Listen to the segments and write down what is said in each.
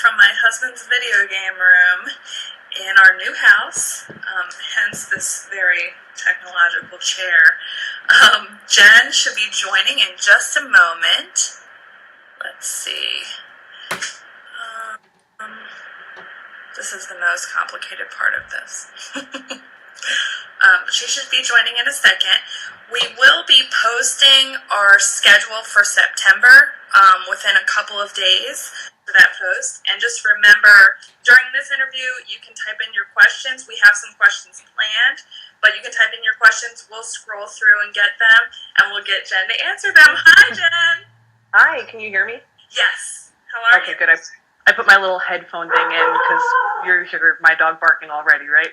from my husband's video game room in our new house, hence this very technological chair. Jen should be joining in just a moment. Let's see. This is the most complicated part of this. She should be joining in a second. We will be posting our schedule for September within a couple of days for that post. And just remember, during this interview, you can type in your questions. We have some questions planned, but you can type in your questions. We'll scroll through and get them, and we'll get Jen to answer them. Hi, Jen. Hi, can you hear me? Yes. How are you? Okay, good. I put my little headphone thing in because you hear my dog barking already, right?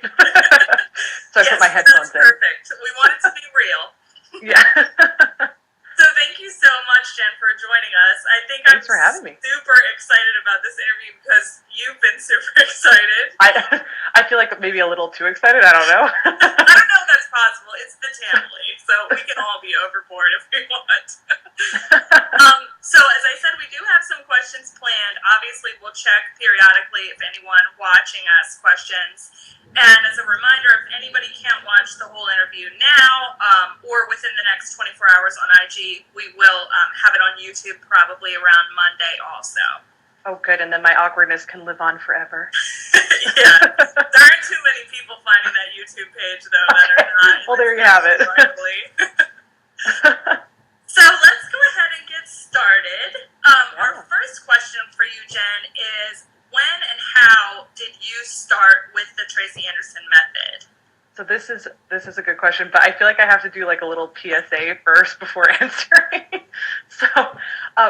So I put my headphones in. Perfect. We want it to be real. Yeah. So thank you so much, Jen, for joining us. Thanks for having me. Super excited about this interview because you've been super excited. I feel like maybe a little too excited. I don't know. I don't know if that's possible. It's the Tamily, so we can all be overboard if we want. So as I said, we do have some questions planned. Obviously, we'll check periodically if anyone watching asks questions. And as a reminder, if anybody can't watch the whole interview now or within the next 24 hours on IG, we will have it on YouTube probably around Monday also. Oh, good. And then my awkwardness can live on forever. Yeah. There aren't too many people finding that YouTube page, though, that are not. Well, there you have it. So let's go ahead and get started. Our first question for you, Jen, is when and how did you start with the Tracy Anderson method? So this is a good question, but I feel like I have to do like a little PSA first before answering. So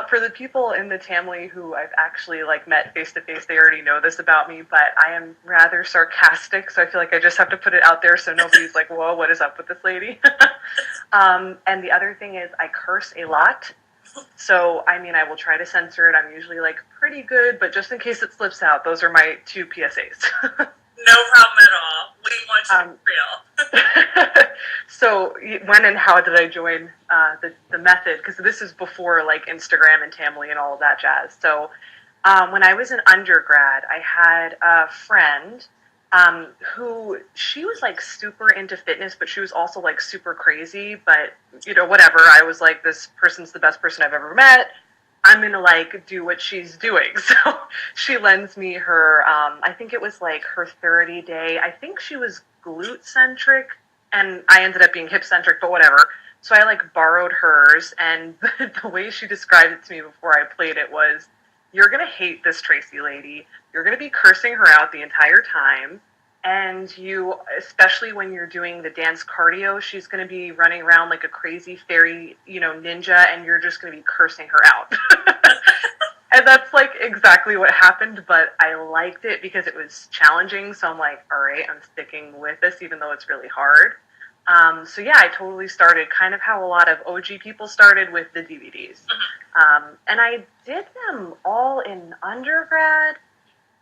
for the people in the Tamily who I've actually like met face to face, they already know this about me, but I am rather sarcastic, so I feel like I just have to put it out there so nobody's like, whoa, what is up with this lady? And the other thing is I curse a lot. So, I mean, I will try to censor it. I'm usually like pretty good, but just in case it slips out, those are my 2 PSAs. No problem at all. We want you to be real. So when and how did I join the method? Because this is before like Instagram and Tamily and all of that jazz. So when I was an undergrad, I had a friend who she was like super into fitness, but she was also like super crazy. But you know, whatever. I was like, this person's the best person I've ever met. I'm going to like do what she's doing. So she lends me her, I think it was like her 30-day, I think she was glute centric and I ended up being hip centric, but whatever. So I like borrowed hers and the way she described it to me before I played it was, you're going to hate this Tracy lady. You're going to be cursing her out the entire time. And you, especially when you're doing the dance cardio, she's going to be running around like a crazy fairy, you know, ninja, and you're just going to be cursing her out. And that's like exactly what happened, but I liked it because it was challenging. So I'm like, all right, I'm sticking with this, even though it's really hard. So yeah, I totally started kind of how a lot of OG people started with the DVDs. And I did them all in undergrad.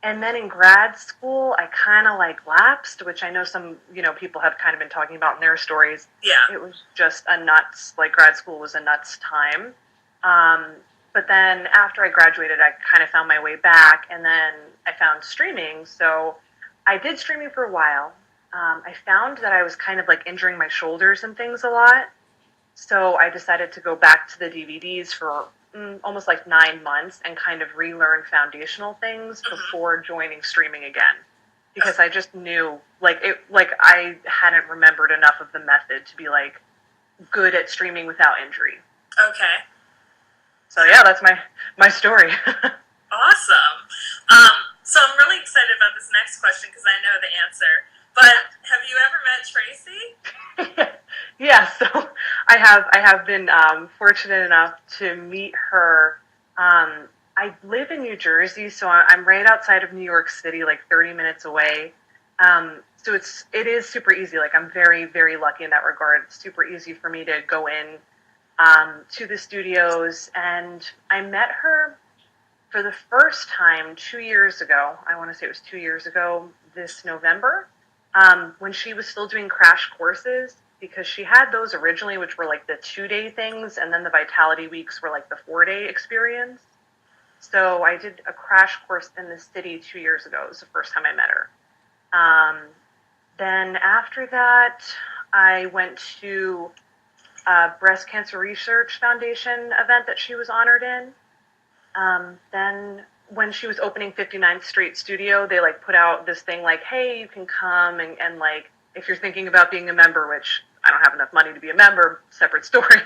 And then in grad school, I kind of like lapsed, which I know some, you know, people have kind of been talking about in their stories. Yeah. It was just a nuts, like grad school was a nuts time. But then after I graduated, I kind of found my way back and then I found streaming. So I did streaming for a while. I found that I was kind of like injuring my shoulders and things a lot. So I decided to go back to the DVDs for almost like 9 months and kind of relearn foundational things before joining streaming again, because I just knew like I hadn't remembered enough of the method to be like good at streaming without injury. Okay. So yeah, that's my story. Awesome. So I'm really excited about this next question because I know the answer. But have you ever met Tracy? Yeah, so I have been fortunate enough to meet her. I live in New Jersey, so I'm right outside of New York City, like 30 minutes away. So it is super easy. Like I'm very, very lucky in that regard. It's super easy for me to go in to the studios, and I met her for the first time 2 years ago. I want to say it was 2 years ago this November, when she was still doing crash courses. Because she had those originally, which were like the 2-day things, and then the Vitality Weeks were like the 4-day experience. So I did a crash course in the city 2 years ago. It was the first time I met her. Then after that, I went to a Breast Cancer Research Foundation event that she was honored in. Then when she was opening 59th Street Studio, they like put out this thing like, hey, you can come and like, if you're thinking about being a member, which I don't have enough money to be a member, separate story.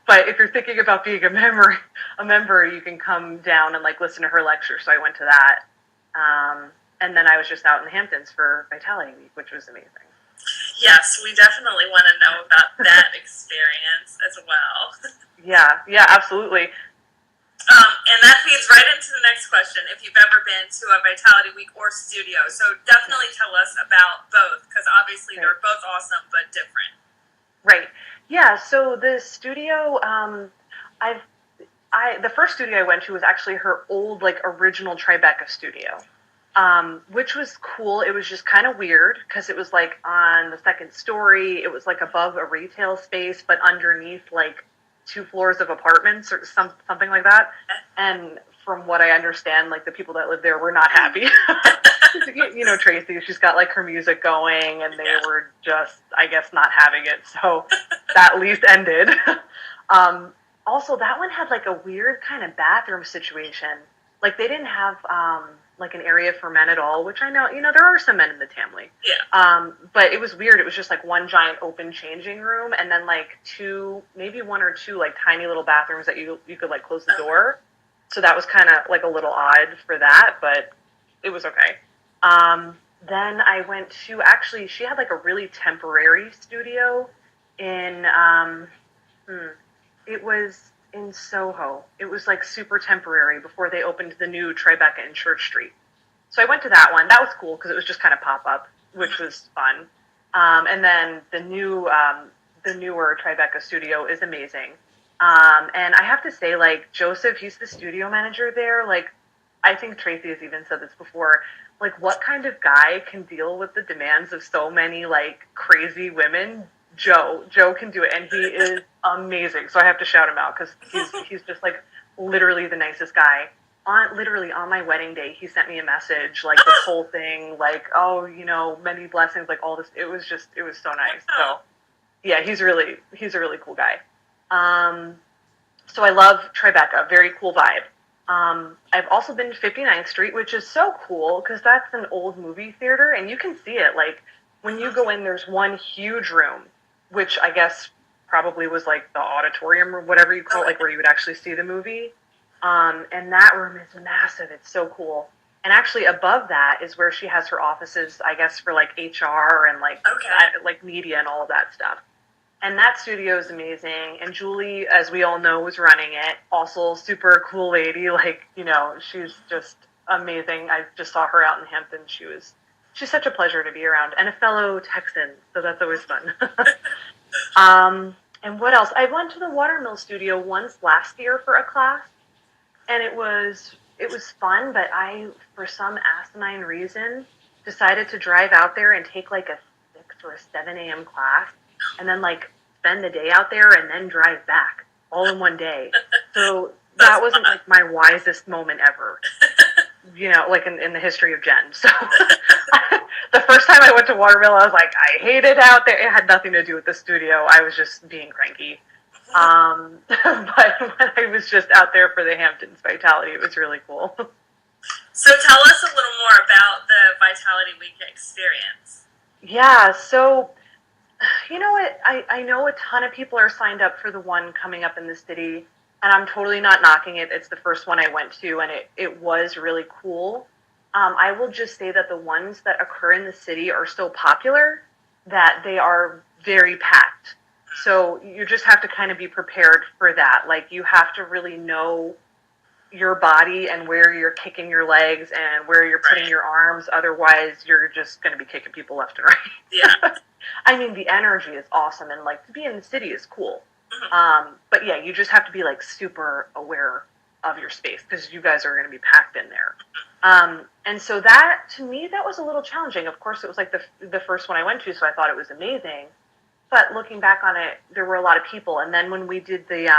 But if you're thinking about being a member, you can come down and like listen to her lecture. So I went to that. And then I was just out in the Hamptons for Vitality Week, which was amazing. Yes, we definitely want to know about that experience as well. Yeah, absolutely. And that feeds right into the next question, if you've ever been to a Vitality Week or studio. So definitely tell us about both, because obviously they're both awesome but different. Right. Yeah, so the studio, the first studio I went to was actually her old, like, original Tribeca studio, which was cool. It was just kind of weird, because it was, like, on the second story. It was, like, above a retail space, but underneath, like, 2 floors of apartments or something like that. And from what I understand, like the people that lived there were not happy. You know, Tracy, she's got like her music going and they were just, I guess, not having it. So that lease ended. Also, that one had like a weird kind of bathroom situation. Like they didn't have like an area for men at all, which I know, you know, there are some men in the Tamily. Yeah. But it was weird. It was just like one giant open changing room and then like 2, maybe 1 or 2 like tiny little bathrooms that you could like close the door. So that was kind of like a little odd for that, but it was okay. Then I went to, actually, she had like a really temporary studio in, it was in Soho. It was like super temporary before they opened the new Tribeca in Church Street. So I went to that one. That was cool because it was just kind of pop up, which was fun. And then the newer Tribeca studio is amazing. And I have to say, like, Joseph, he's the studio manager there. Like, I think Tracy has even said this before. Like, what kind of guy can deal with the demands of so many, like, crazy women? Joe can do it, and he is amazing. So I have to shout him out because he's just, like, literally the nicest guy. Literally on my wedding day, he sent me a message, like, this whole thing, like, oh, you know, many blessings, like, all this. It was so nice. So, yeah, he's a really cool guy. So I love Tribeca, very cool vibe. I've also been to 59th Street, which is so cool because that's an old movie theater and you can see it. Like when you go in, there's one huge room, which I guess probably was like the auditorium or whatever you call it, like where you would actually see the movie. And that room is massive. It's so cool. And actually above that is where she has her offices, I guess, for like HR and like, like media and all of that stuff. And that studio is amazing. And Julie, as we all know, was running it. Also, super cool lady. Like, you know, she's just amazing. I just saw her out in Hampton. She's such a pleasure to be around. And a fellow Texan, so that's always fun. And what else? I went to the Watermill studio once last year for a class. And it was fun, but I, for some asinine reason, decided to drive out there and take like a 6 or a 7 a.m. class. And then, like, spend the day out there and then drive back all in one day. So that wasn't, like, my wisest moment ever, you know, like, in the history of Jen. So the first time I went to Watermill, I was like, I hate it out there. It had nothing to do with the studio. I was just being cranky. But when I was just out there for the Hamptons Vitality, it was really cool. So tell us a little more about the Vitality Week experience. Yeah, so... You know what? I know a ton of people are signed up for the one coming up in the city, and I'm totally not knocking it. It's the first one I went to, and it was really cool. I will just say that the ones that occur in the city are so popular that they are very packed. So you just have to kind of be prepared for that. Like, you have to really know your body and where you're kicking your legs and where you're putting your arms. Otherwise, you're just going to be kicking people left and right. Yeah. I mean, the energy is awesome, and like to be in the city is cool. But yeah, you just have to be like super aware of your space because you guys are going to be packed in there. And so that, to me, that was a little challenging. Of course, it was like the first one I went to, so I thought it was amazing. But looking back on it, there were a lot of people. And then when we did the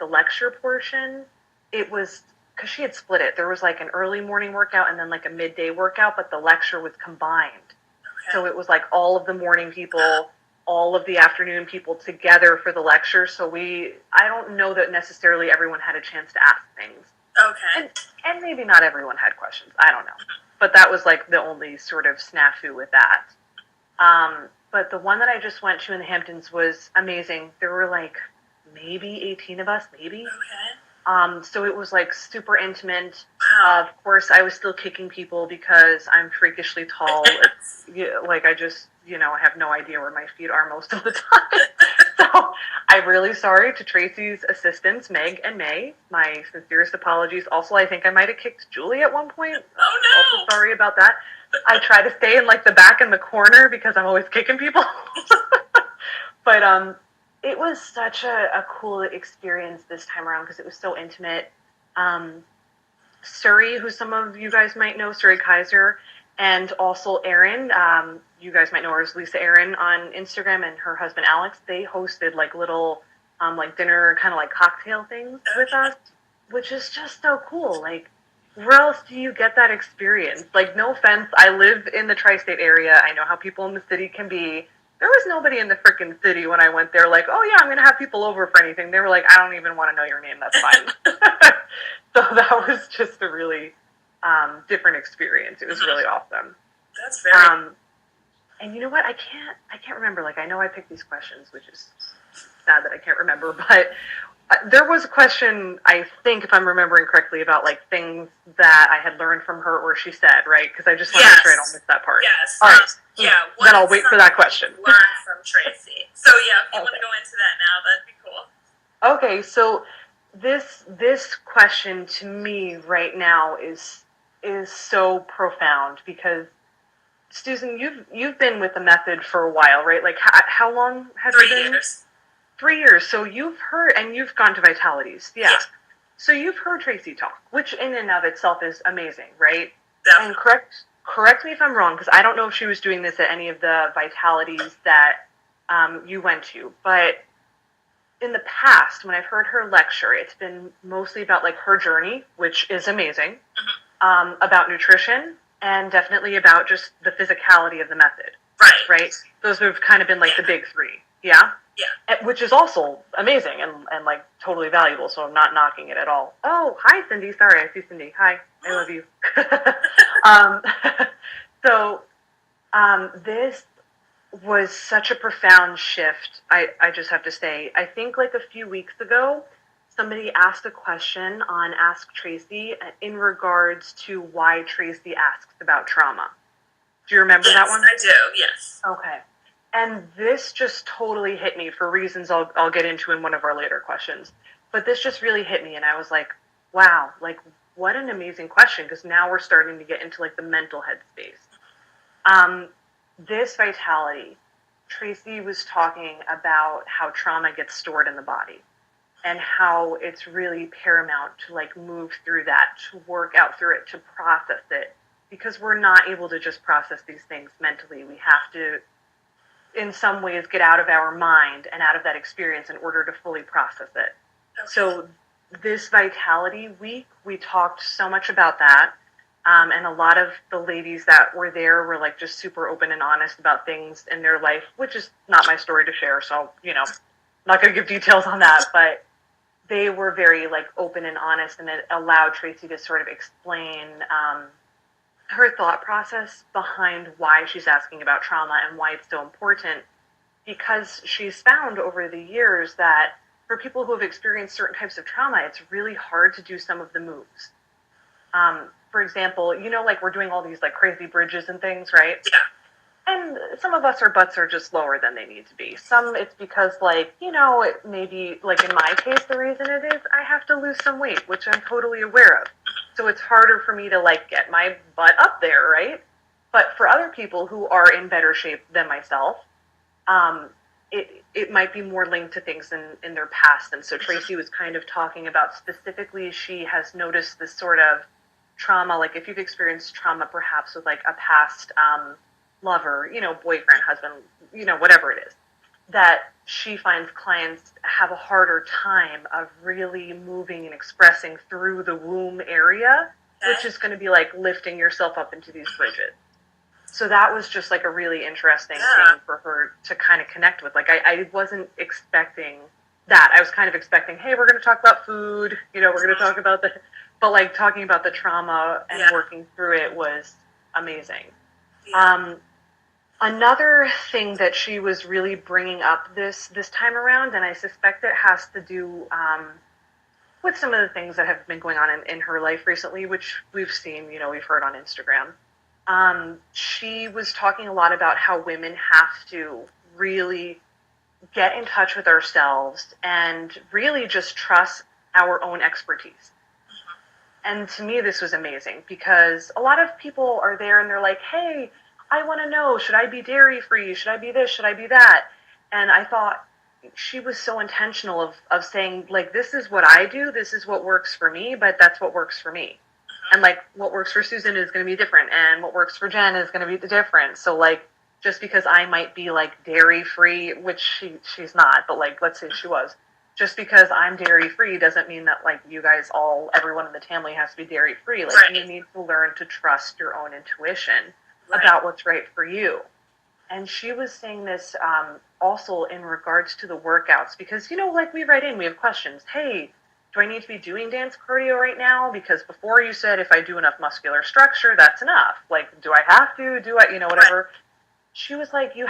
lecture portion, it was because she had split it. There was like an early morning workout and then like a midday workout, but the lecture was combined. Okay. So it was like all of the morning people, all of the afternoon people together for the lecture. So I don't know that necessarily everyone had a chance to ask things. Okay. And maybe not everyone had questions. I don't know. But that was like the only sort of snafu with that. But the one that I just went to in the Hamptons was amazing. There were like maybe 18 of us, maybe. Okay. So it was like super intimate. Wow. Of course, I was still kicking people because I'm freakishly tall. Like I just, I have no idea where my feet are most of the time. So I'm really sorry to Tracy's assistants, Meg and May. My sincerest apologies. Also, I think I might have kicked Julie at one point. Oh no! Also sorry about that. I try to stay in like the back in the corner because I'm always kicking people. But it was such a cool experience this time around because it was so intimate. Suri, who some of you guys might know, Suri Kaiser, and also Erin, you guys might know her as Lisa Erin on Instagram, and her husband Alex, they hosted like little like dinner kind of like cocktail things with us, which is just so cool. Like, where else do you get that experience? Like, no offense, I live in the tri-state area. I know how people in the city can be. There was nobody in the freaking city when I went there like, oh yeah, I'm going to have people over for anything. They were like, I don't even want to know your name. That's fine. So that was just a really different experience. It was really awesome. That's very... And you know what? I can't remember. Like, I know I picked these questions, which is sad that I can't remember, but there was a question, I think, if I'm remembering correctly, about like things that I had learned from her or she said, right? Because I just want to make sure I don't miss that part. Yes. All right. Yeah. Then I'll wait for that question. Learn from Tracy. So yeah, if you want to go into that now, that'd be cool. Okay, so this question to me right now is so profound because Susan, you've been with the method for a while, right? Like how long have you been? 3 years. 3 years. So you've heard, and you've gone to Vitalities, yeah. So you've heard Tracy talk, which in and of itself is amazing, right? Definitely. And correct me if I'm wrong, because I don't know if she was doing this at any of the Vitalities that you went to, but in the past, when I've heard her lecture, it's been mostly about like her journey, which is amazing, about nutrition, and definitely about just the physicality of the method. Right? Those have kind of been like the big three. Yeah? Yeah. Which is also amazing and like totally valuable, so I'm not knocking it at all. Oh, hi, Cindy. Sorry, I see Cindy. Hi. I love you. So this was such a profound shift, I just have to say. I think like a few weeks ago, somebody asked a question on Ask Tracy in regards to why Tracy asks about trauma. Do you remember that one? Yes, I do, yes. Okay. And this just totally hit me for reasons I'll get into in one of our later questions. But this just really hit me, and I was like, wow, like, what an amazing question, because now we're starting to get into, like, the mental headspace. This vitality, Tracy was talking about how trauma gets stored in the body and how it's really paramount to, like, move through that, to work out through it, to process it, because we're not able to just process these things mentally. We have to, in some ways, get out of our mind and out of that experience in order to fully process it. Okay. So this Vitality Week, we talked so much about that. And a lot of the ladies that were there were like just super open and honest about things in their life, which is not my story to share. So, I'm not going to give details on that, but they were very like open and honest, and it allowed Tracy to sort of explain her thought process behind why she's asking about trauma and why it's so important, because she's found over the years that for people who have experienced certain types of trauma, it's really hard to do some of the moves. For example, like we're doing all these like crazy bridges and things, right? Yeah. And some of us, our butts are just lower than they need to be. Some it's because like, it maybe like in my case, the reason it is I have to lose some weight, which I'm totally aware of. So it's harder for me to like get my butt up there, right? But for other people who are in better shape than myself, it might be more linked to things in their past. And so Tracy was kind of talking about specifically, she has noticed this sort of trauma, like if you've experienced trauma perhaps with like a past lover, boyfriend, husband, whatever it is. that she finds clients have a harder time of really moving and expressing through the womb area, which is going to be like lifting yourself up into these bridges. So that was just like a really interesting thing for her to kind of connect with. Like I wasn't expecting that. I was kind of expecting, hey, we're going to talk about food, we're going to talk about but like talking about the trauma and working through it was amazing. Another thing that she was really bringing up this time around, and I suspect it has to do with some of the things that have been going on in her life recently, which we've seen, we've heard on Instagram. She was talking a lot about how women have to really get in touch with ourselves and really just trust our own expertise. And to me, this was amazing because a lot of people are there and they're like, hey, I want to know, should I be dairy free? Should I be this? Should I be that? And I thought she was so intentional of saying, like, this is what I do. This is what works for me, but that's what works for me. And like what works for Susan is going to be different. And what works for Jen is going to be different. So like, just because I might be like dairy free, which she's not, but like, let's say she was, just because I'm dairy free doesn't mean that like you guys everyone in the Tamily has to be dairy free. Like you need to learn to trust your own intuition about what's right for you. And she was saying this also in regards to the workouts, because, like we write in, we have questions. Hey, do I need to be doing dance cardio right now? Because before you said if I do enough muscular structure, that's enough. Like, do I have to? Do I, whatever. She was like, you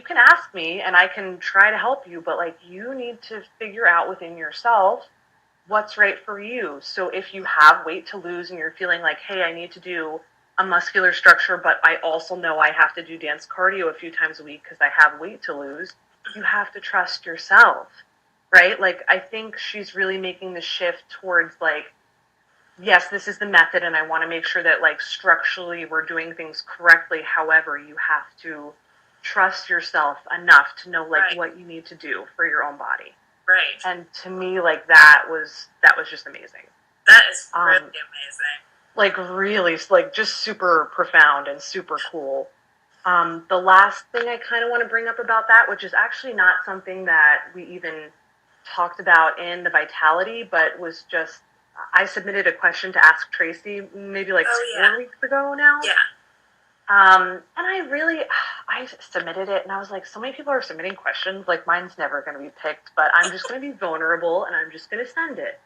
can ask me and I can try to help you, but like you need to figure out within yourself what's right for you. So if you have weight to lose and you're feeling like, hey, I need to do a muscular structure, but I also know I have to do dance cardio a few times a week because I have weight to lose, you have to trust yourself, right? Like, I think she's really making the shift towards like, yes, this is the method and I want to make sure that like structurally we're doing things correctly. However, you have to trust yourself enough to know like what you need to do for your own body. Right. And to me, like that was just amazing. That is really amazing. Like really, like just super profound and super cool. The last thing I kind of want to bring up about that, which is actually not something that we even talked about in the Vitality, but was just, I submitted a question to ask Tracy maybe like 4 weeks ago now. Yeah. And I submitted it and I was like, so many people are submitting questions, like mine's never going to be picked, but I'm just going to be vulnerable and I'm just going to send it.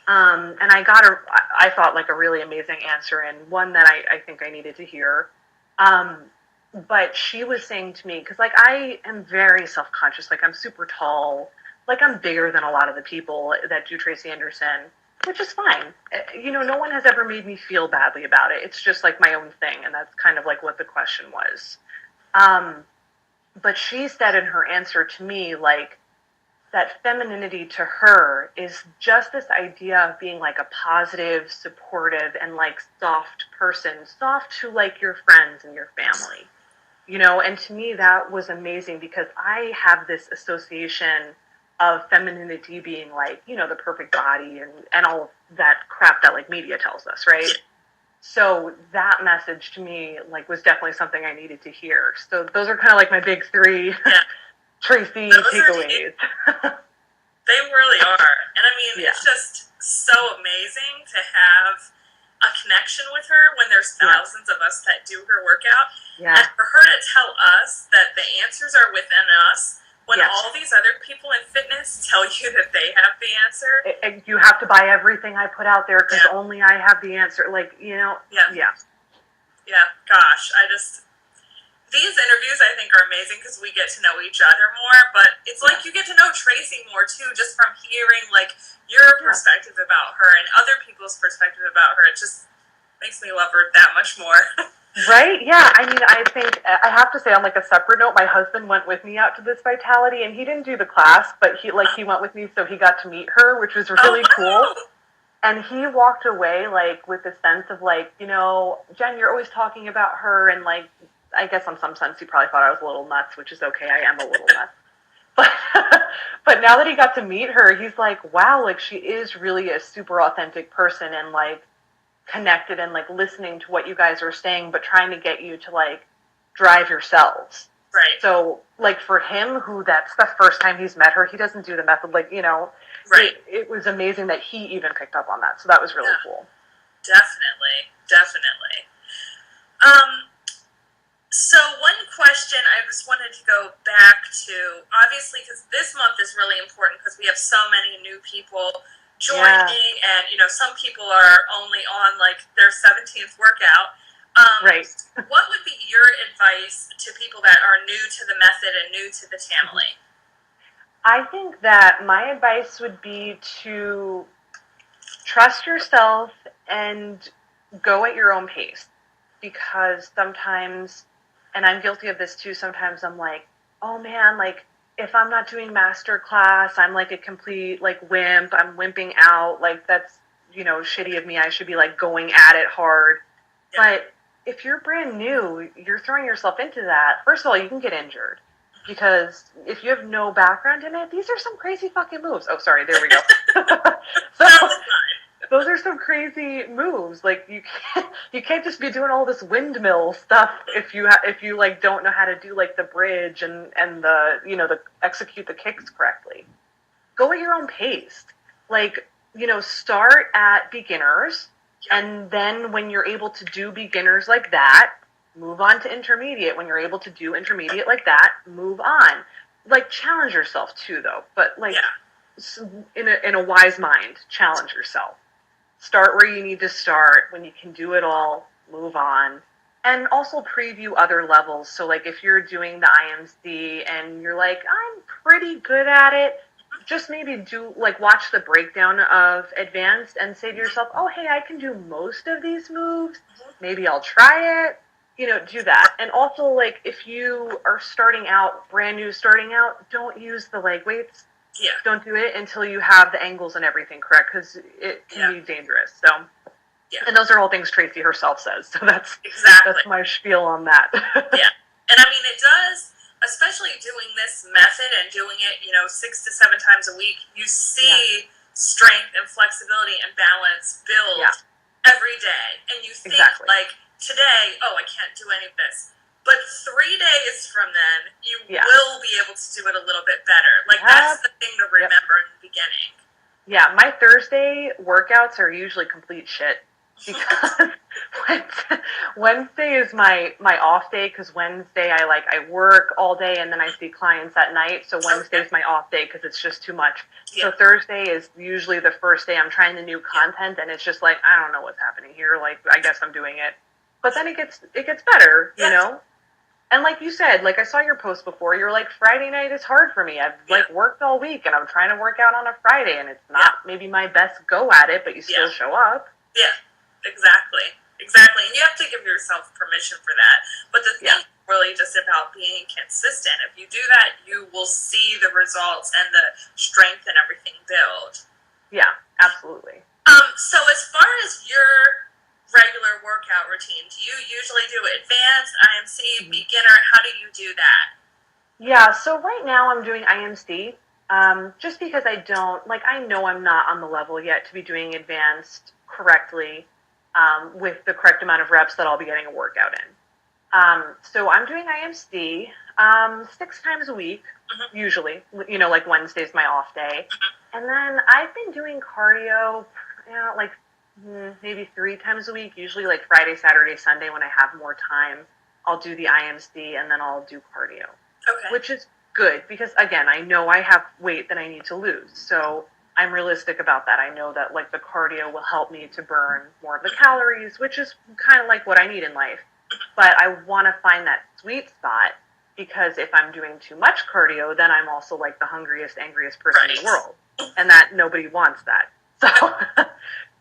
And I got I thought like a really amazing answer and one that I think I needed to hear. But she was saying to me, because like I am very self-conscious, like I'm super tall, like I'm bigger than a lot of the people that do Tracy Anderson, which is fine. No one has ever made me feel badly about it. It's just like my own thing. And that's kind of like what the question was. But she said in her answer to me, like, that femininity to her is just this idea of being like a positive, supportive, and like soft person, soft to like your friends and your family, and to me that was amazing because I have this association of femininity being like, the perfect body and all of that crap that like media tells us, right? So that message to me like was definitely something I needed to hear. So those are kind of like my big three Tracy takeaways. They really are. And I mean, it's just so amazing to have a connection with her when there's thousands of us that do her workout. Yeah. And for her to tell us that the answers are within us when all these other people in fitness tell you that they have the answer. You have to buy everything I put out there because only I have the answer. Like, Yeah, gosh, these interviews I think are amazing because we get to know each other more, but it's like you get to know Tracy more too just from hearing like your perspective about her and other people's perspective about her. It just makes me love her that much more. Right? Yeah. I mean, I think I have to say on like a separate note, my husband went with me out to this Vitality and he didn't do the class, but he went with me so he got to meet her, which was really cool. And he walked away like with a sense of like, Jen, you're always talking about her and like, I guess in some sense he probably thought I was a little nuts, which is okay. I am a little nuts. But now that he got to meet her, he's like, wow, like she is really a super authentic person and like connected and like listening to what you guys are saying, but trying to get you to like drive yourselves. Right. So, like, for him, who that's the first time he's met her, he doesn't do the method, like, Right. it was amazing that he even picked up on that. So that was really cool. Definitely. Definitely. Um, so one question I just wanted to go back to, obviously, because this month is really important because we have so many new people joining, and some people are only on like their 17th workout. Right. What would be your advice to people that are new to the method and new to the Tamily? I think that my advice would be to trust yourself and go at your own pace, because sometimes, and I'm guilty of this too, sometimes I'm like, oh man, like, if I'm not doing master class, I'm like a complete like wimp. I'm wimping out. Like, that's, shitty of me. I should be like going at it hard. Yeah. But if you're brand new, you're throwing yourself into that. First of all, you can get injured, because if you have no background in it, these are some crazy fucking moves. Oh, sorry, there we go. So those are some crazy moves. Like, you can't just be doing all this windmill stuff if you like don't know how to do like the bridge and the the execute the kicks correctly. Go at your own pace. Like, start at beginners, and then when you're able to do beginners like that, move on to intermediate. When you're able to do intermediate like that, move on. Like, challenge yourself too, though. But like, in a wise mind, challenge yourself. Start where you need to start. When you can do it all, move on. And also preview other levels. So like, if you're doing the IMC and you're like, I'm pretty good at it, just maybe do like watch the breakdown of advanced and say to yourself, oh hey, I can do most of these moves. Maybe I'll try it. Do that. And also, like, if you are starting out, brand new starting out, don't use the leg weights. Yeah. Don't do it until you have the angles and everything correct, because it can be dangerous. So, and those are all things Tracy herself says. So that's my spiel on that. Yeah, and I mean, it does, especially doing this method and doing it, 6 to 7 times a week. You see strength and flexibility and balance build every day, and you think like, today, oh, I can't do any of this. But 3 days from then, you will be able to do it a little bit better. Like, that's the thing to remember in the beginning. Yeah, my Thursday workouts are usually complete shit, because Wednesday is my off day, because Wednesday I work all day and then I see clients at night. So Wednesday is my off day because it's just too much. So Thursday is usually the first day I'm trying the new content, and it's just like, I don't know what's happening here. Like, I guess I'm doing it. But then it gets better, And like you said, like I saw your post before, you're like, Friday night is hard for me. I've like worked all week and I'm trying to work out on a Friday, and it's not maybe my best go at it, but you still show up. Yeah, exactly. And you have to give yourself permission for that. But the thing is really just about being consistent. If you do that, you will see the results and the strength and everything build. Yeah, absolutely. So as far as your regular workout routine, do you usually do advanced, IMC, beginner? How do you do that? Yeah, so right now I'm doing IMC, just because I know I'm not on the level yet to be doing advanced correctly, with the correct amount of reps that I'll be getting a workout in. So I'm doing IMC 6 times a week, usually, like Wednesday's my off day. And then I've been doing cardio, like maybe 3 times a week, usually like Friday, Saturday, Sunday. When I have more time, I'll do the IMC and then I'll do cardio, which is good, because again, I know I have weight that I need to lose. So I'm realistic about that. I know that like the cardio will help me to burn more of the calories, which is kind of like what I need in life. But I want to find that sweet spot, because if I'm doing too much cardio, then I'm also like the hungriest, angriest person in the world. And that nobody wants that.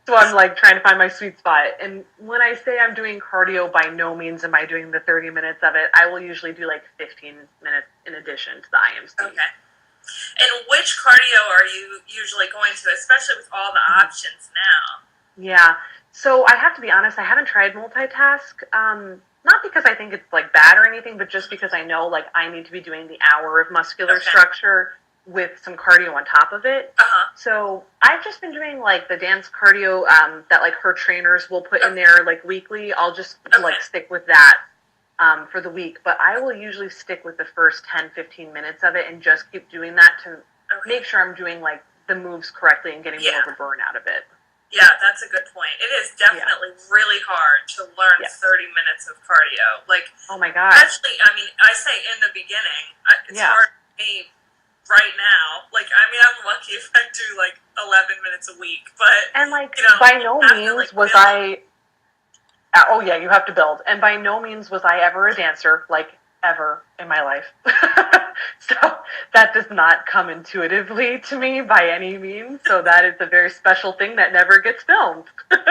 So I'm like trying to find my sweet spot. And when I say I'm doing cardio, by no means am I doing the 30 minutes of it. I will usually do like 15 minutes in addition to the IMC. Okay. And which cardio are you usually going to, especially with all the options now? Yeah. So I have to be honest, I haven't tried multitask. Not because I think it's like bad or anything, but just because I know like I need to be doing the hour of muscular structure with some cardio on top of it. So I've just been doing like the dance cardio that like her trainers will put in there like weekly. I'll just like stick with that. for the week, but I will usually stick with the first 10, 15 minutes of it and just keep doing that to make sure I'm doing like the moves correctly and getting more of a burn out of it. Yeah, that's a good point. It is definitely really hard to learn 30 minutes of cardio. Like, oh my God. Actually, I mean, I say in the beginning, it's hard for me right now. Like, I mean, I'm lucky if I do like 11 minutes a week, but and like, you know, by no means like, was I. Oh yeah, you have to build, and by no means was I ever a dancer, like ever in my life. So that does not come intuitively to me by any means. So that is a very special thing that never gets filmed. Yeah,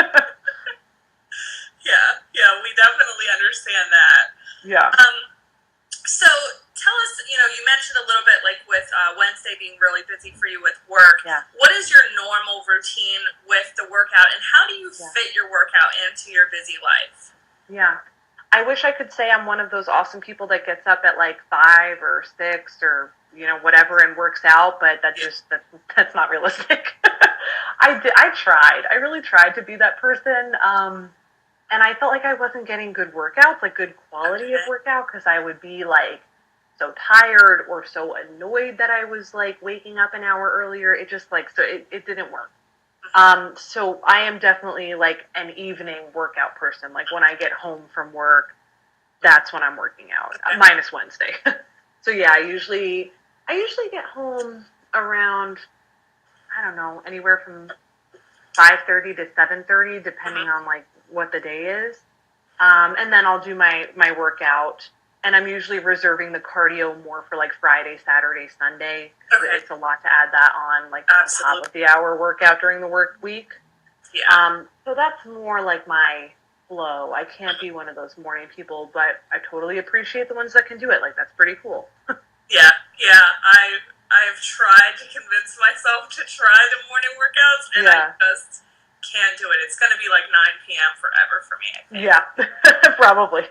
we definitely understand that. Yeah. So tell us, you know, you mentioned a little bit like with Wednesday being really busy for you with work. Yeah. What is your normal routine with the workout, and how do you fit your workout into your busy life? Yeah. I wish I could say I'm one of those awesome people that gets up at like 5 or 6 or, you know, whatever and works out, but that's not realistic. I tried. I really tried to be that person. And I felt like I wasn't getting good workouts, like good quality of workout, because I would be like so tired or so annoyed that I was like waking up an hour earlier. It just like, so it didn't work. So I am definitely like an evening workout person. Like when I get home from work, that's when I'm working out, minus Wednesday. So yeah, I usually get home around, I don't know, anywhere from 5:30 to 7:30, depending on like what the day is. And then I'll do my workout. And I'm usually reserving the cardio more for like Friday, Saturday, Sunday. It's a lot to add that on, like on top of the hour workout during the work week. Yeah. So that's more like my flow. I can't be one of those morning people, but I totally appreciate the ones that can do it. Like that's pretty cool. Yeah. I've tried to convince myself to try the morning workouts, and I just can't do it. It's going to be like 9 p.m. forever for me, I think. Yeah, probably.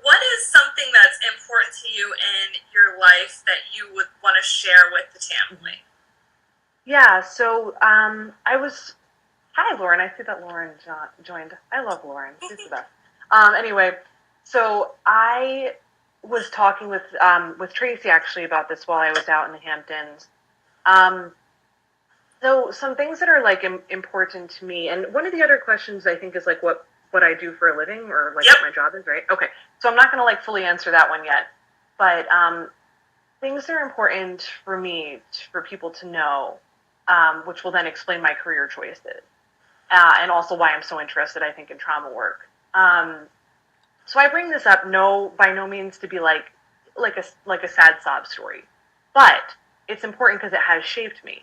What is something that's important to you in your life that you would want to share with the Tamily? Yeah, so hi, Lauren. I see that Lauren joined. I love Lauren. She's the best. Anyway, so I was talking with Tracy actually about this while I was out in the Hamptons. So some things that are like important to me, and one of the other questions I think is like what I do for a living or like what my job is, right? Okay, so I'm not going to like fully answer that one yet, but things that are important for me for people to know, which will then explain my career choices, and also why I'm so interested, I think, in trauma work. So I bring this up by no means to be like a sad sob story, but it's important because it has shaped me.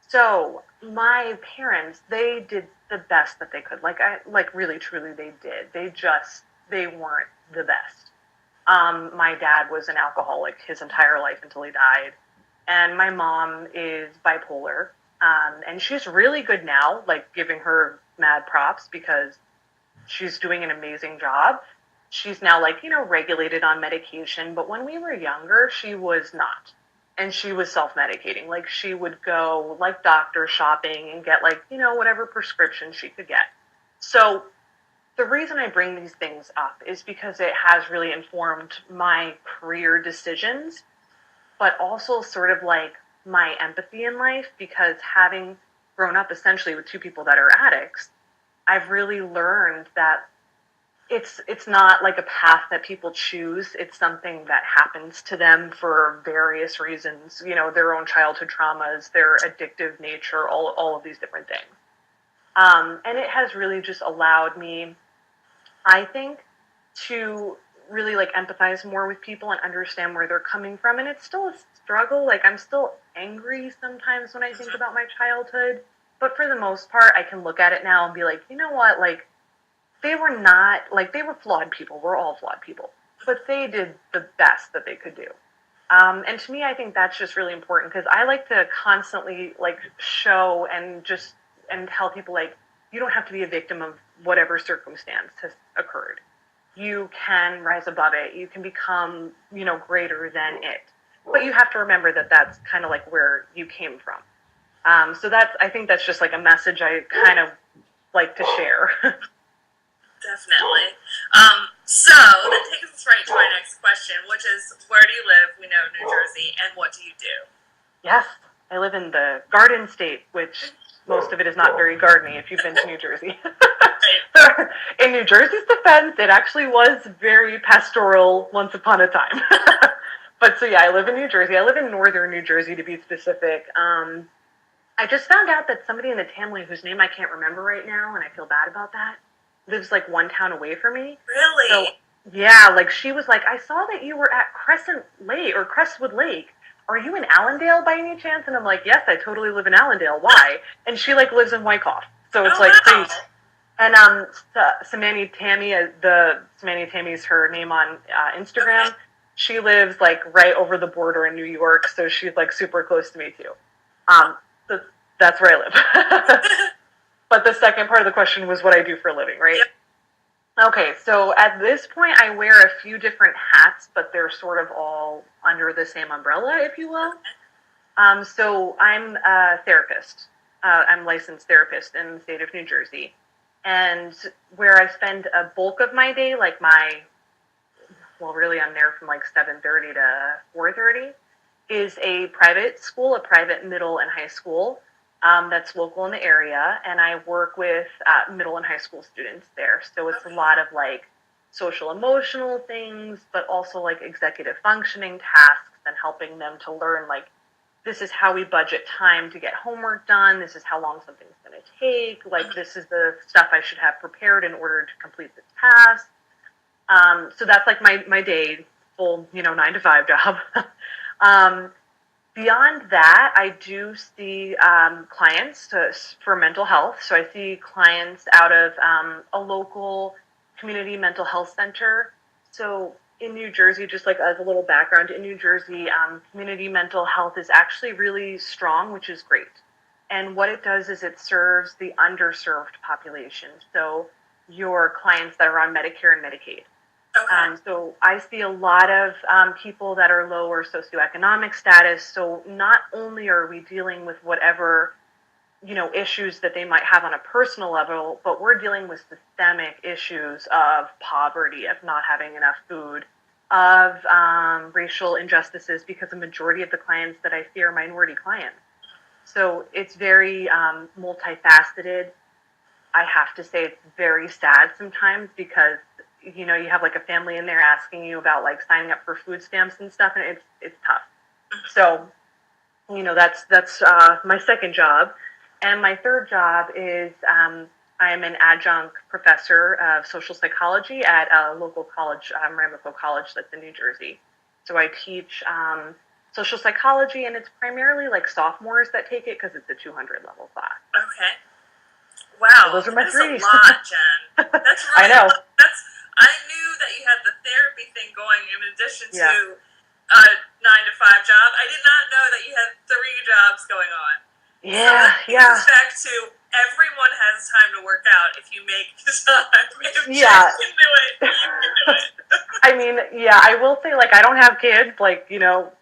So my parents, they did the best that they could. Like really, truly, they did. They weren't the best. My dad was an alcoholic his entire life until he died, and my mom is bipolar, and she's really good now. Like giving her mad props because she's doing an amazing job. She's now like regulated on medication, but when we were younger, she was not. And she was self-medicating. Like she would go like doctor shopping and get like, whatever prescription she could get. So the reason I bring these things up is because it has really informed my career decisions, but also sort of like my empathy in life, because having grown up essentially with two people that are addicts, I've really learned that it's not like a path that people choose. It's something that happens to them for various reasons, their own childhood traumas, their addictive nature, all of these different things. And it has really just allowed me, I think, to really like empathize more with people and understand where they're coming from. And it's still a struggle. Like I'm still angry sometimes when I think about my childhood, but for the most part, I can look at it now and be like, you know what, like, they were flawed people. We're all flawed people. But they did the best that they could do. And to me, I think that's just really important because I like to constantly like show and tell people like, you don't have to be a victim of whatever circumstance has occurred. You can rise above it. You can become, greater than it. But you have to remember that that's kind of like where you came from. So I think that's just like a message I kind of like to share. Definitely. So that takes us right to my next question, which is, where do you live? We know New Jersey, and what do you do? Yes, I live in the Garden State, which most of it is not very gardeny if you've been to New Jersey. So, in New Jersey's defense, it actually was very pastoral once upon a time. But so yeah, I live in New Jersey. I live in northern New Jersey, to be specific. I just found out that somebody in the Tamily, whose name I can't remember right now, and I feel bad about that, lives like one town away from me. Really? So yeah, like she was like, I saw that you were at Crescent Lake or Crestwood Lake. Are you in Allendale by any chance? And I'm like, yes, I totally live in Allendale. Why? And she like lives in Wyckoff. So it's like wow. crazy. And Samani Tammy, the Samani Tammy's her name on Instagram. Okay. She lives like right over the border in New York, so she's like super close to me too. So that's where I live. But the second part of the question was what I do for a living, right? Yep. Okay, so at this point I wear a few different hats, but they're sort of all under the same umbrella, if you will. So I'm a therapist. I'm a licensed therapist in the state of New Jersey. And where I spend a bulk of my day, like really I'm there from like 7:30 to 4:30, is a private school, a private middle and high school that's local in the area. And I work with middle and high school students there. So it's a lot of like social emotional things, but also like executive functioning tasks and helping them to learn like, this is how we budget time to get homework done. This is how long something's going to take. Like, this is the stuff I should have prepared in order to complete this task. So that's like my day, full, 9 to 5 job. Beyond that, I do see clients for mental health. So I see clients out of a local community mental health center. So in New Jersey, just like as a little background, in New Jersey, community mental health is actually really strong, which is great. And what it does is it serves the underserved population. So your clients that are on Medicare and Medicaid. Okay. So I see a lot of people that are lower socioeconomic status. So not only are we dealing with whatever issues that they might have on a personal level, but we're dealing with systemic issues of poverty, of not having enough food, of racial injustices, because the majority of the clients that I see are minority clients. So it's very multifaceted. I have to say it's very sad sometimes because, you have like a family in there asking you about like signing up for food stamps and stuff, and it's tough. So, that's my second job. And my third job is I am an adjunct professor of social psychology at a local college, Ramapo College, that's in New Jersey. So I teach social psychology, and it's primarily like sophomores that take it because it's a 200 level class. Okay. Wow. So those are my three. That's a lot, Jen. That's really I know. I knew that you had the therapy thing going in addition to a 9 to 5 job. I did not know that you had 3 jobs going on. Yeah, so that back to everyone has time to work out if you make the time. If you can do it, you can do it. I mean, I will say, like, I don't have kids, like,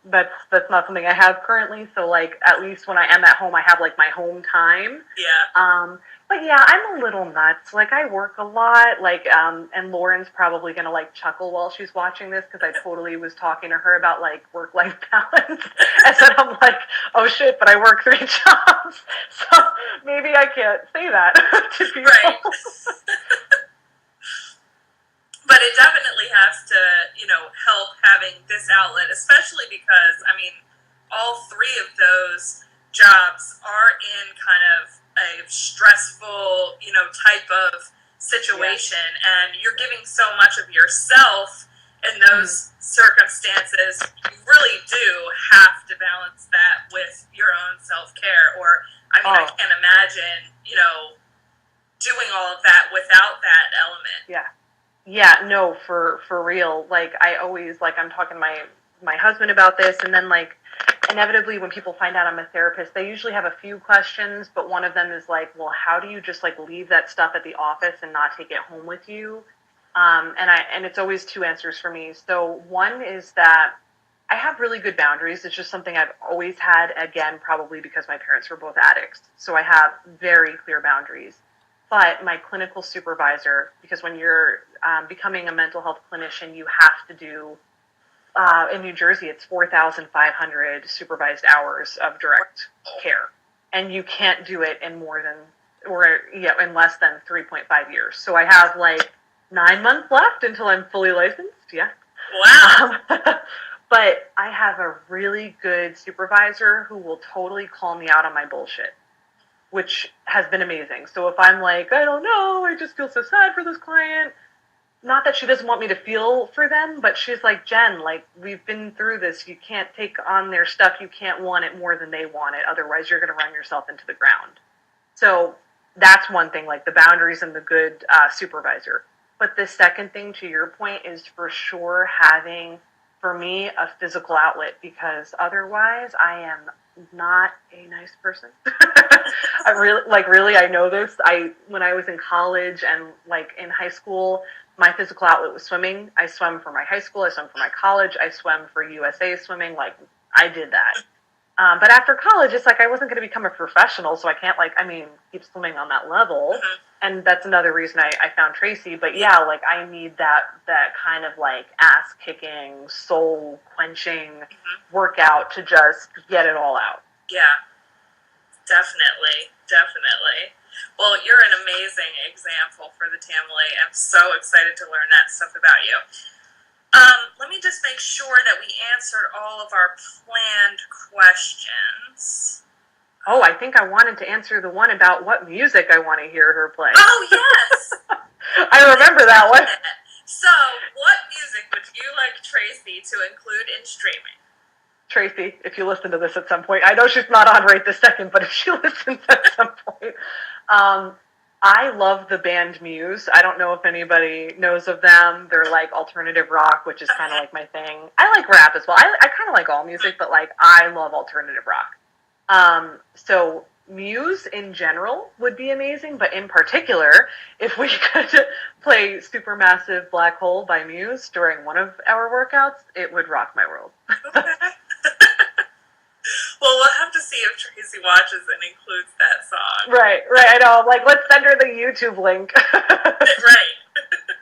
that's not something I have currently, so, like, at least when I am at home, I have, like, my home time. Yeah. But yeah, I'm a little nuts. Like, I work a lot, like, and Lauren's probably gonna, like, chuckle while she's watching this, because I totally was talking to her about, like, work-life balance, and then I'm like, oh shit, but I work 3 jobs, so maybe I can't say that to people. Right. But it definitely has to, help having this outlet, especially because, all 3 of those jobs are in kind of a stressful, type of situation, and you're giving so much of yourself in those circumstances. You really do have to balance that with your own self-care, or, I can't imagine, doing all of that without that element. Yeah, no, for real. Like, I always, like, I'm talking to my husband about this, and then, like, inevitably when people find out I'm a therapist, they usually have a few questions, but one of them is like, well, how do you just, like, leave that stuff at the office and not take it home with you? And it's always 2 answers for me. So one is that I have really good boundaries. It's just something I've always had, again, probably because my parents were both addicts. So I have very clear boundaries. But my clinical supervisor, because when you're becoming a mental health clinician, you have to do, in New Jersey, it's 4,500 supervised hours of direct care. And you can't do it in in less than 3.5 years. So I have like 9 months left until I'm fully licensed. Yeah. Wow. But I have a really good supervisor who will totally call me out on my bullshit, which has been amazing. So if I'm like, I don't know, I just feel so sad for this client. Not that she doesn't want me to feel for them, but she's like, Jen, like, we've been through this. You can't take on their stuff. You can't want it more than they want it. Otherwise, you're going to run yourself into the ground. So that's one thing, like the boundaries and the good supervisor. But the second thing, to your point, is for sure having, for me, a physical outlet, because otherwise I am not a nice person. I know this. When I was in college and like in high school, my physical outlet was swimming. I swam for my high school. I swam for my college. I swam for USA swimming. Like, I did that. But after college, it's like I wasn't going to become a professional, so I can't, keep swimming on that level. Mm-hmm. And that's another reason I found Tracy. But yeah, like, I need that kind of like ass-kicking, soul-quenching workout to just get it all out. Yeah, definitely. Well, you're an amazing example for the Tamily. I'm so excited to learn that stuff about you. Let me just make sure that we answered all of our planned questions. Oh, I think I wanted to answer the one about what music I want to hear her play. Oh, yes! I remember that one. So, what music would you like Tracy to include in streaming? Tracy, if you listen to this at some point, I know she's not on right this second, but if she listens at some point, I love the band Muse. I don't know if anybody knows of them. They're like alternative rock, which is kind of like my thing. I like rap as well. I kind of like all music, but like I love alternative rock. So Muse in general would be amazing, but in particular, if we could play Supermassive Black Hole by Muse during one of our workouts, it would rock my world. Okay. Well, we'll have to see if Tracy watches and includes that song. Right, I know. Like, let's send her the YouTube link. Right.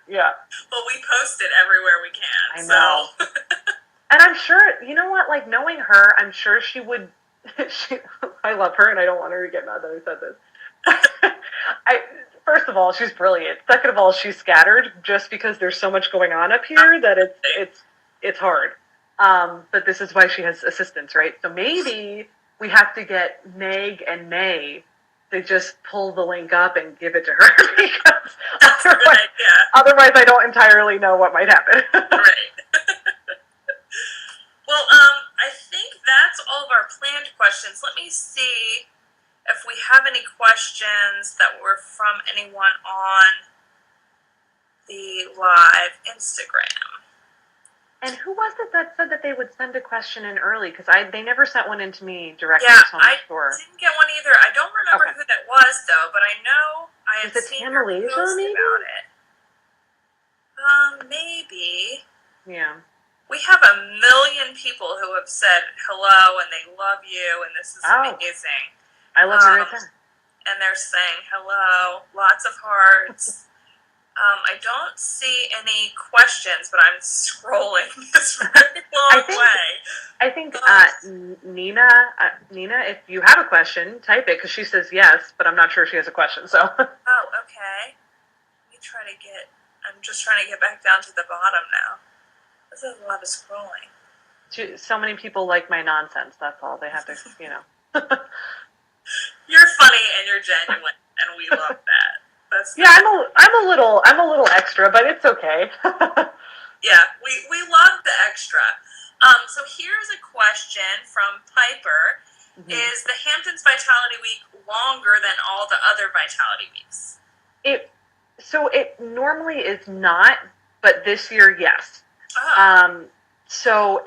Yeah. Well, we post it everywhere we can. I know. So. And I'm sure, you know what, like, knowing her, I'm sure she would, I love her, and I don't want her to get mad that I said this. First of all, she's brilliant. Second of all, she's scattered just because there's so much going on up here that it's hard. But this is why she has assistants, right? So maybe we have to get Meg and May to just pull the link up and give it to her, because otherwise I don't entirely know what might happen. Right. Well, I think that's all of our planned questions. Let me see if we have any questions that were from anyone on the live Instagram. And who was it that said that they would send a question in early? Because they never sent one in to me directly, so I'm not sure. I didn't get one either. I don't remember who that was, though, but I know I had seen her Tamily post about it. Maybe. Yeah. We have 1 million people who have said hello, and they love you, and this is amazing. I love you right there. And they're saying hello, lots of hearts. I don't see any questions, but I'm scrolling this very long way. I think Nina, if you have a question, type it, because she says yes, but I'm not sure if she has a question. So. Oh, okay. Let me try to get. I'm just trying to get back down to the bottom now. This is a lot of scrolling. So many people like my nonsense. That's all they have to, You're funny and you're genuine, and we love that. I'm a little extra, but it's okay. Yeah, we love the extra. So here's a question from Piper. Mm-hmm. Is the Hamptons Vitality Week longer than all the other Vitality Weeks? It normally is not, but this year, yes. Oh.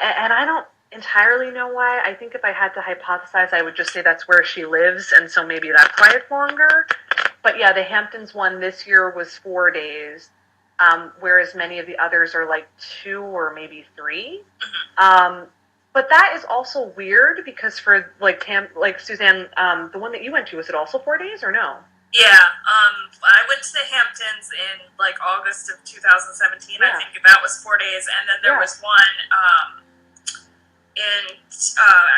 And I don't entirely know why. I think if I had to hypothesize, I would just say that's where she lives, and so maybe that's why it's longer. But yeah, the Hamptons one this year was 4 days, whereas many of the others are like 2 or maybe 3. Mm-hmm. But that is also weird because for like Suzanne, the one that you went to, was it also 4 days or no? Yeah, I went to the Hamptons in like August of 2017. I Yeah. think that was 4 days, and then there Yeah. was one in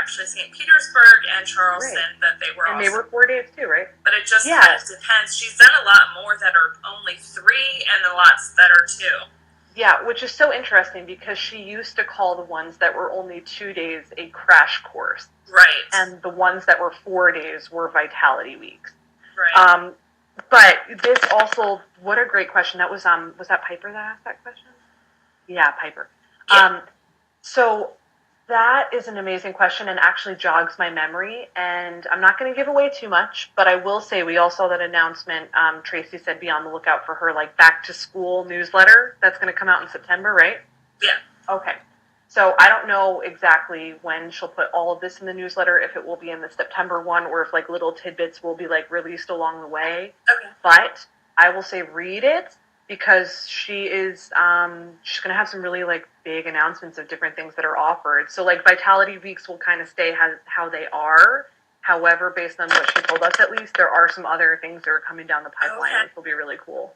actually St. Petersburg and Right. Charleston that they were And they also. were 4 days too, right? But it just kind Yeah. of depends. She's done a lot more that are only 3, and a lot that are 2. Yeah, which is so interesting because she used to call the ones that were only 2 days a crash course. Right. And the ones that were 4 days were vitality weeks. Right. But this also, what a great question. That was that Piper that asked that question? Yeah, Piper. Yeah. So that is an amazing question and actually jogs my memory. And I'm not going to give away too much, but I will say we all saw that announcement. Tracy said be on the lookout for her like back to school newsletter that's going to come out in September, right? Yeah. Okay. So I don't know exactly when she'll put all of this in the newsletter, if it will be in the September one or if like little tidbits will be like released along the way. Okay. But I will say read it because she's going to have some really like big announcements of different things that are offered. So like Vitality Weeks will kind of stay how they are. However, based on what she told us at least, there are some other things that are coming down the pipeline, which will be really cool.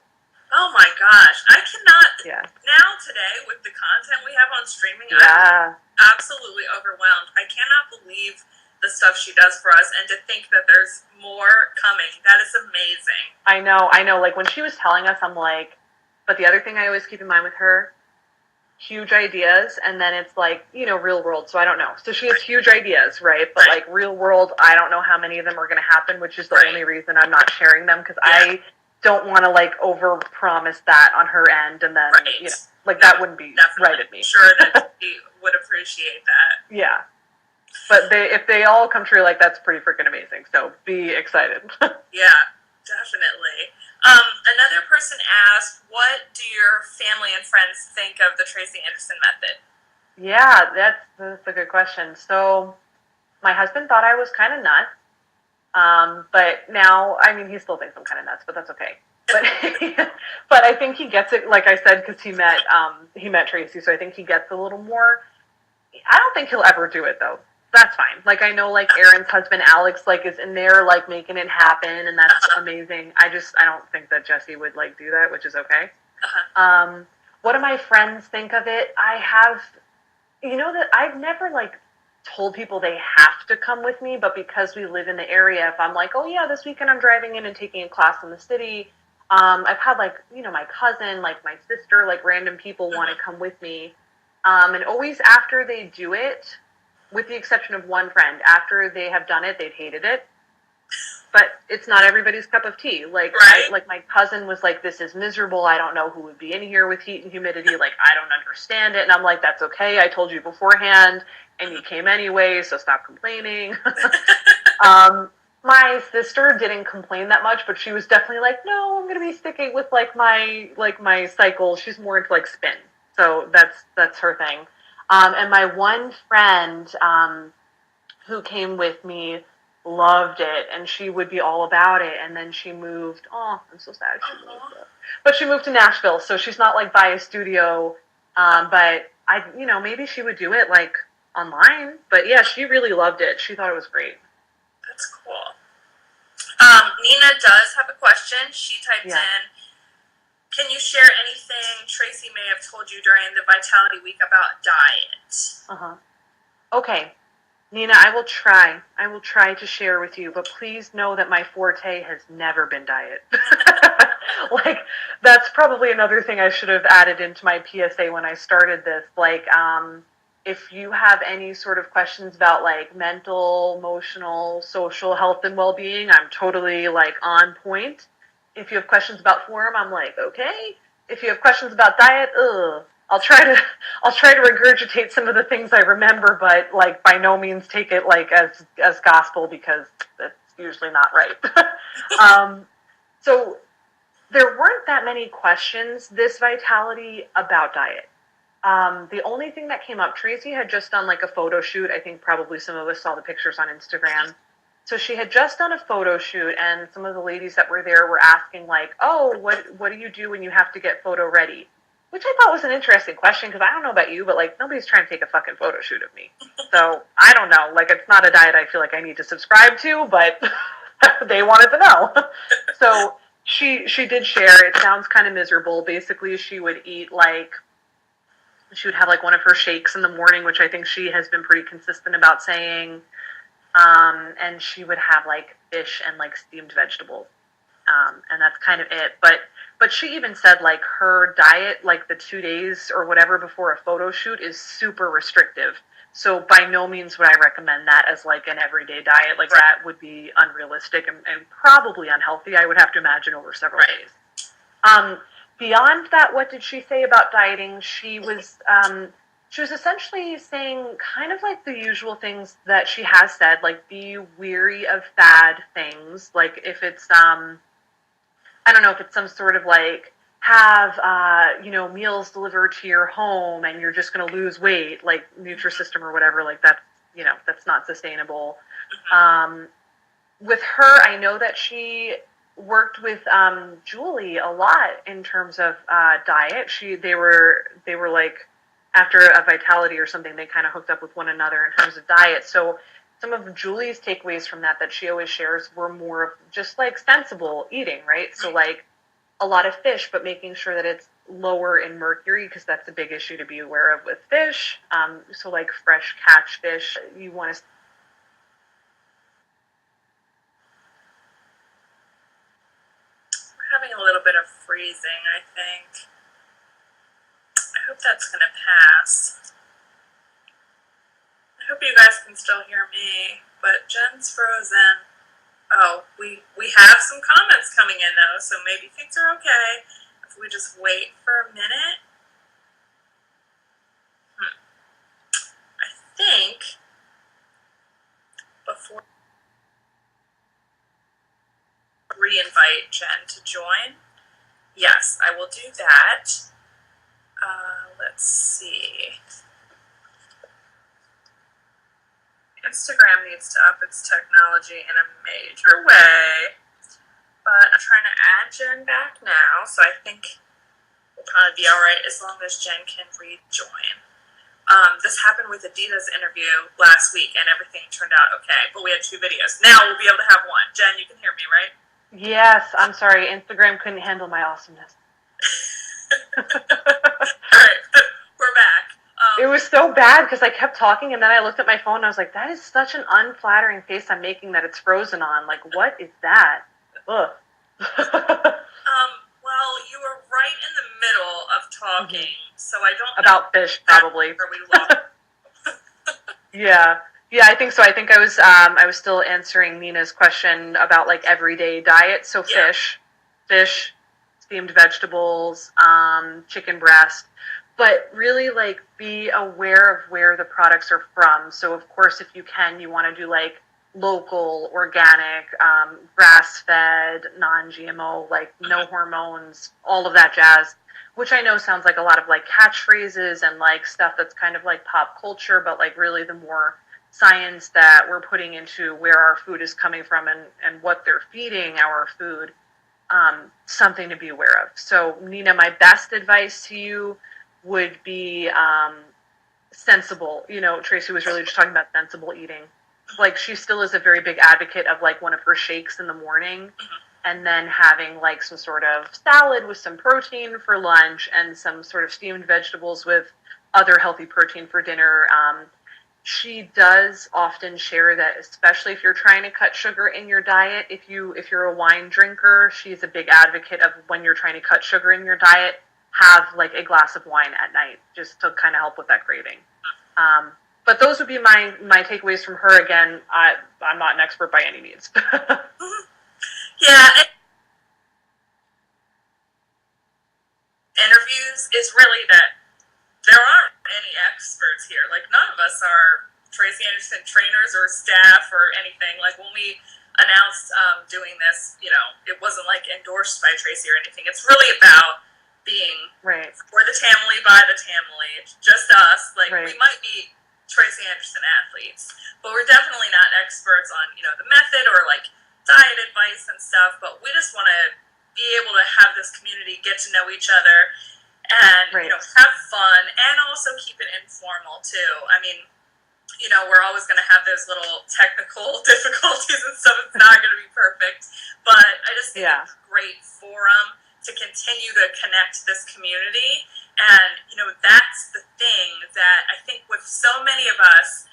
Oh my gosh, I cannot. Yeah. Now today with the content we have on streaming, Yeah. I'm absolutely overwhelmed. I cannot believe the stuff she does for us, and to think that there's more coming. That is amazing. I know. Like when she was telling us, I'm like, but the other thing I always keep in mind with her, huge ideas, and then it's like, real world, so I don't know. So she has huge ideas, right? But like real world, I don't know how many of them are going to happen, which is the only reason I'm not sharing them, because I don't want to like over promise that on her end, and then that wouldn't be right at me. Sure that she would appreciate that. Yeah. But if they all come true, like that's pretty freaking amazing. So be excited. Yeah, definitely. Another person asked, what do your family and friends think of the Tracy Anderson method? Yeah, that's a good question. So my husband thought I was kind of nuts. But now, I mean, he still thinks I'm kind of nuts, but that's okay. But but I think he gets it, like I said, because he met Tracy, so I think he gets a little more. I don't think he'll ever do it though. That's fine. Like I know, like Aaron's husband Alex, like is in there, like making it happen, and that's amazing. I don't think that Jesse would like do that, which is okay. What do my friends think of it? I have, that I've never like told people they have to come with me, but because we live in the area, if I'm like, oh yeah, this weekend I'm driving in and taking a class in the city, I've had like, my cousin, like my sister, like random people want to come with me. And always after they do it, with the exception of one friend, after they have done it, they've hated it. But it's not everybody's cup of tea. Like, like my cousin was like, this is miserable. I don't know who would be in here with heat and humidity. Like, I don't understand it. And I'm like, that's okay. I told you beforehand, and you came anyway, so stop complaining. My sister didn't complain that much, but she was definitely like, no, I'm going to be sticking with like my cycle. She's more into like spin. So that's her thing. And my one friend who came with me loved it, and she would be all about it. And then she moved. Oh, I'm so sad she moved. But she moved to Nashville, so she's not like by a studio. But I, maybe she would do it like online. But yeah, she really loved it. She thought it was great. That's cool. Nina does have a question. She types in, can you share anything Tracy may have told you during the Vitality Week about diet? Okay. Nina, I will try to share with you, but please know that my forte has never been diet. Like, that's probably another thing I should have added into my PSA when I started this. Like, if you have any sort of questions about like mental, emotional, social health and well-being, I'm totally like on point. If you have questions about form, I'm like, okay. If you have questions about diet, I'll try to regurgitate some of the things I remember, but like by no means take it like as gospel, because that's usually not right. So there weren't that many questions this Vitality about diet. The only thing that came up, Tracy had just done like a photo shoot. I think probably some of us saw the pictures on Instagram. So she had just done a photo shoot, and some of the ladies that were there were asking like, oh, what do you do when you have to get photo ready? Which I thought was an interesting question, because I don't know about you, but like nobody's trying to take a fucking photo shoot of me. So I don't know. Like, it's not a diet I feel like I need to subscribe to, but They wanted to know. So she did share. It sounds kind of miserable. Basically, she would have like one of her shakes in the morning, which I think she has been pretty consistent about saying. And she would have like fish and like steamed vegetables. And that's kind of it. But she even said like her diet, like the 2 days or whatever before a photo shoot, is super restrictive. So by no means would I recommend that as like an everyday diet. Like that would be unrealistic and probably unhealthy, I would have to imagine, over several days. Beyond that, what did she say about dieting? She was essentially saying kind of like the usual things that she has said, like be weary of fad things. Like if it's I don't know, if it's some sort of like have meals delivered to your home and you're just going to lose weight, like Nutrisystem or whatever, like that's not sustainable. With her, I know that she worked with Julie a lot in terms of diet. They were like, after a Vitality or something, they kind of hooked up with one another in terms of diet. So some of Julie's takeaways from that she always shares were more of just like sensible eating, right? So like a lot of fish, but making sure that it's lower in mercury, because that's a big issue to be aware of with fish. So like fresh catch fish, you want to. We're having a little bit of freezing, I think. I hope that's going to pass. I hope you guys can still hear me, but Jen's frozen. Oh, we have some comments coming in, though, so maybe things are okay if we just wait for a minute. I think before re-invite Jen to join. Yes, I will do that. Let's see. Instagram needs to up its technology in a major way, but I'm trying to add Jen back now, so I think we'll probably be all right as long as Jen can rejoin. This happened with Adita's interview last week, and everything turned out okay, but we had 2 videos. Now we'll be able to have one. Jen, you can hear me, right? Yes, I'm sorry. Instagram couldn't handle my awesomeness. All right, we're back. It was so bad because I kept talking, and then I looked at my phone and I was like, that is such an unflattering face I'm making that it's frozen on. Like, what is that? Ugh. Well, you were right in the middle of talking, so I don't know. About fish, probably. Where we lost. Yeah, I think so. I think I was still answering Nina's question about like everyday diet. So fish, steamed vegetables, chicken breast. But really, like, be aware of where the products are from. So, of course, if you can, you want to do, like, local, organic, grass-fed, non-GMO, like, no hormones, all of that jazz, which I know sounds like a lot of, like, catchphrases and, like, stuff that's kind of, like, pop culture, but, like, really the more science that we're putting into where our food is coming from and what they're feeding our food, something to be aware of. So, Nina, my best advice to you would be sensible. Tracy was really just talking about sensible eating. Like, she still is a very big advocate of like one of her shakes in the morning, and then having like some sort of salad with some protein for lunch and some sort of steamed vegetables with other healthy protein for dinner. She does often share that, especially if you're trying to cut sugar in your diet, if you're a wine drinker, she's a big advocate of when you're trying to cut sugar in your diet, have like a glass of wine at night just to kind of help with that craving. But those would be my takeaways from her. Again, I'm not an expert by any means. Yeah. Interviews is really that there aren't any experts here. Like, none of us are Tracy Anderson trainers or staff or anything. Like, when we announced doing this, it wasn't like endorsed by Tracy or anything. It's really about being for the Tamily, by the Tamily. It's just us. Like, we might be Tracy Anderson athletes, but we're definitely not experts on, the method or like diet advice and stuff. But we just want to be able to have this community get to know each other and, have fun and also keep it informal too. I mean, we're always going to have those little technical difficulties and stuff. It's not going to be perfect. But I just think it's a great forum to continue to connect this community. And, that's the thing that I think with so many of us,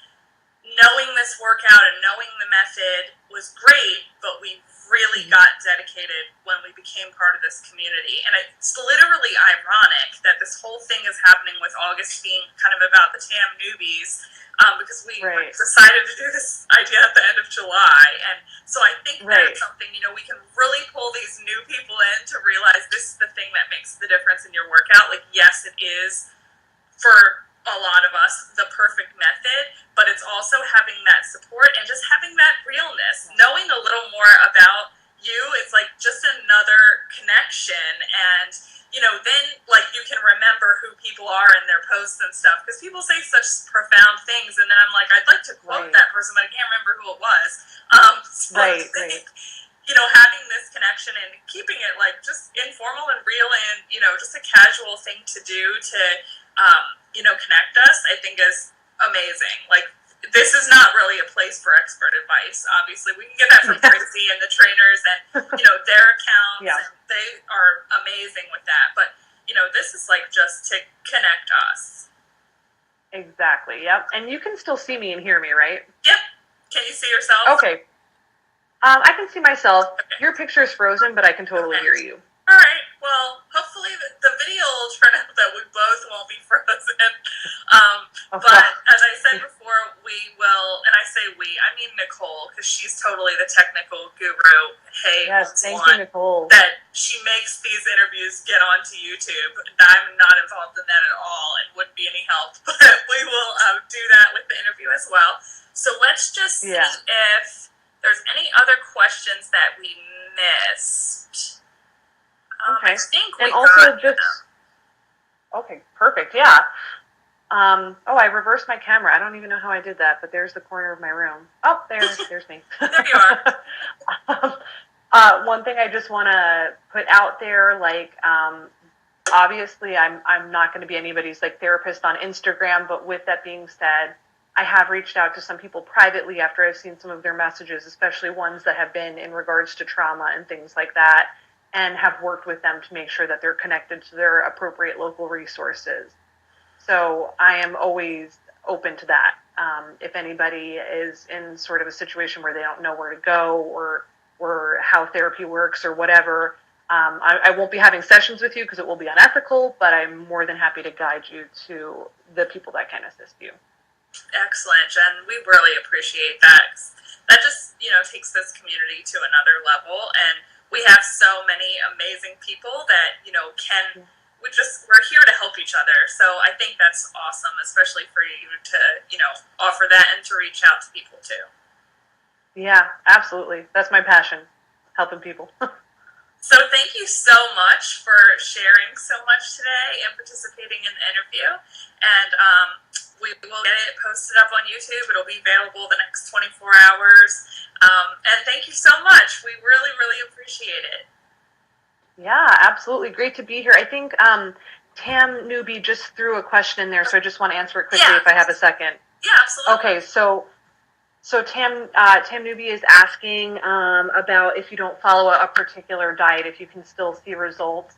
knowing this workout and knowing the method was great, but we really got dedicated when we became part of this community. And it's literally ironic that this whole thing is happening with August being kind of about the TAM newbies, because we decided to do this idea at the end of July. And so I think that's something, we can really pull these new people in to realize this is the thing that makes the difference in your workout. Like, yes, it is for a lot of us the perfect method, but it's also having that support and just having that realness, knowing a little more about you. It's like just another connection, and then like you can remember who people are in their posts and stuff, because people say such profound things, and then I'm like, I'd like to quote that person, but I can't remember who it was. Having this connection and keeping it like just informal and real, and just a casual thing to do to connect us, I think is amazing. Like, this is not really a place for expert advice. Obviously, we can get that from Tracy and the trainers and their accounts. And they are amazing with that. But this is like just to connect us. Exactly. Yep. And you can still see me and hear me, right? Yep. Can you see yourself? Okay. I can see myself. Okay. Your picture is frozen, but I can totally hear you. All right. Well, hopefully the video will turn out that we both won't be frozen. But as I said before, we will, and I say we, I mean Nicole, because she's totally the technical guru. Hey, yes, thank you, Nicole. That she makes these interviews get onto YouTube. I'm not involved in that at all and wouldn't be any help. But we will do that with the interview as well. So let's just see if there's any other questions that we missed. Okay. I think we and also just okay, perfect. Yeah. I reversed my camera. I don't even know how I did that, but there's the corner of my room. Oh, there's me. There you are. One thing I just want to put out there, like, obviously, I'm not going to be anybody's like therapist on Instagram, but with that being said, I have reached out to some people privately after I've seen some of their messages, especially ones that have been in regards to trauma and things like that, and have worked with them to make sure that they're connected to their appropriate local resources. So I am always open to that. If anybody is in sort of a situation where they don't know where to go or how therapy works or whatever, I won't be having sessions with you because it will be unethical, but I'm more than happy to guide you to the people that can assist you. Excellent, Jen. We really appreciate that. That just, takes this community to another level, and we have so many amazing people that, we're here to help each other. So I think that's awesome, especially for you to, offer that and to reach out to people too. Yeah, absolutely. That's my passion, helping people. So thank you so much for sharing so much today and participating in the interview. And we will get it posted up on YouTube. It'll be available the next 24 hours. And thank you so much. We really, really appreciate it. Yeah, absolutely. Great to be here. I think Tam Newbie just threw a question in there, so I just want to answer it quickly if I have a second. Yeah, absolutely. Okay, so Tam Newbie is asking about if you don't follow a particular diet, if you can still see results.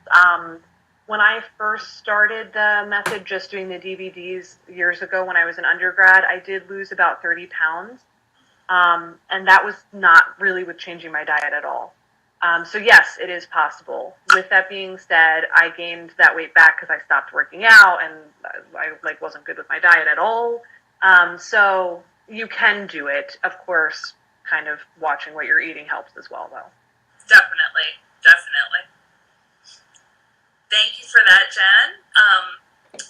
When I first started the method, just doing the DVDs years ago when I was an undergrad, I did lose about 30 pounds. And that was not really with changing my diet at all. So yes, it is possible. With that being said, I gained that weight back because I stopped working out and I wasn't good with my diet at all. So you can do it. Of course, kind of watching what you're eating helps as well, though. Definitely. Thank you for that, Jen.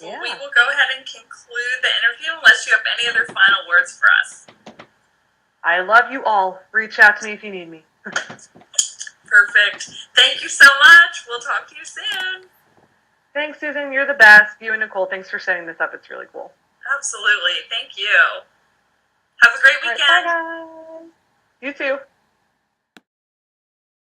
We will go ahead and conclude the interview unless you have any other final words for us. I love you all. Reach out to me if you need me. Perfect. Thank you so much. We'll talk to you soon. Thanks, Susan. You're the best. You and Nicole, thanks for setting this up. It's really cool. Absolutely. Thank you. Have a great weekend. Right, bye, guys. You too.